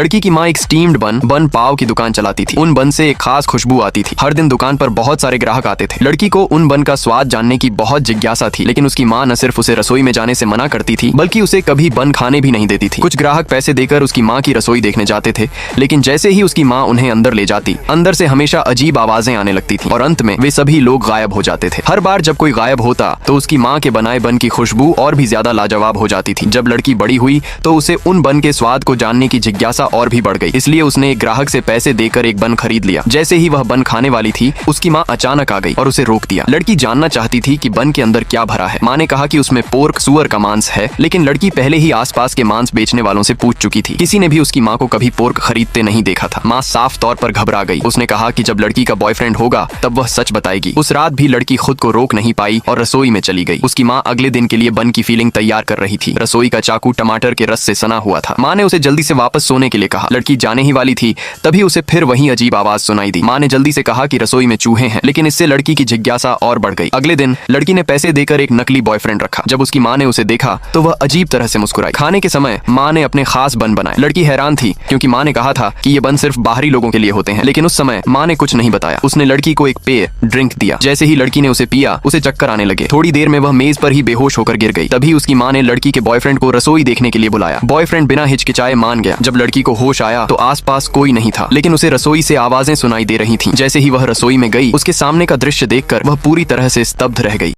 लड़की की माँ एक स्टीम्ड बन पाव की दुकान चलाती थी। उन बन से एक खास खुशबू आती थी। हर दिन दुकान पर बहुत सारे ग्राहक आते थे। लड़की को उन बन का स्वाद जानने की बहुत जिज्ञासा थी, लेकिन उसकी माँ न सिर्फ उसे रसोई में जाने से मना करती थी, बल्कि उसे कभी बन खाने भी नहीं देती थी। कुछ ग्राहक पैसे देकर उसकी माँ की रसोई देखने जाते थे, लेकिन जैसे ही उसकी माँ उन्हें अंदर ले जाती, अंदर से हमेशा अजीब आवाजें आने लगती थी और अंत में वे सभी लोग गायब हो जाते थे। हर बार जब कोई गायब होता तो उसकी माँ के बनाए बन की खुशबू और भी ज्यादा लाजवाब हो जाती थी। जब लड़की बड़ी हुई तो उसे उन बन के स्वाद को जानने की जिज्ञासा और भी बढ़ गई, इसलिए उसने एक ग्राहक से पैसे देकर एक बन खरीद लिया। जैसे ही वह बन खाने वाली थी, उसकी माँ अचानक आ गई और उसे रोक दिया। लड़की जानना चाहती थी कि बन के अंदर क्या भरा है। माँ ने कहा कि उसमें पोर्क सुअर का मांस है, लेकिन लड़की पहले ही आसपास के मांस बेचने वालों से पूछ चुकी थी। किसी ने भी उसकी माँ को कभी पोर्क खरीदते नहीं देखा था। माँ साफ तौर पर घबरा गई। उसने कहा कि जब लड़की का बॉयफ्रेंड होगा तब वह सच बताएगी। उस रात भी लड़की खुद को रोक नहीं पाई और रसोई में चली गई। उसकी माँ अगले दिन के लिए बन की फीलिंग तैयार कर रही थी। रसोई का चाकू टमाटर के रस से सना हुआ था। माँ ने उसे जल्दी से वापस सोने के लिए कहा। लड़की जाने ही वाली थी, तभी उसे फिर वही अजीब आवाज सुनाई दी। माँ ने जल्दी से कहा कि रसोई में चूहे हैं, लेकिन इससे लड़की की जिज्ञासा और बढ़ गई। अगले दिन लड़की ने पैसे देकर एक नकली बॉयफ्रेंड रखा। जब उसकी माँ ने उसे देखा तो वह अजीब तरह से मुस्कुराई। खाने के समय माँ ने अपने खास बन बनाए। लड़की हैरान थी, क्योंकि माँ ने कहा था कि ये बन सिर्फ बाहरी लोगों के लिए होते हैं, लेकिन उस समय माँ ने कुछ नहीं बताया। उसने लड़की को एक पेय ड्रिंक दिया। जैसे ही लड़की ने उसे पिया, उसे चक्कर आने लगे। थोड़ी देर में वह मेज पर ही बेहोश होकर गिर गई। तभी उसकी माँ ने लड़की के बॉयफ्रेंड को रसोई देखने के लिए बुलाया। बॉयफ्रेंड बिना हिचकिचाए मान गया। जब लड़की को होश आया तो आसपास कोई नहीं था, लेकिन उसे रसोई से आवाजें सुनाई दे रही थीं। जैसे ही वह रसोई में गई, उसके सामने का दृश्य देखकर वह पूरी तरह से स्तब्ध रह गई।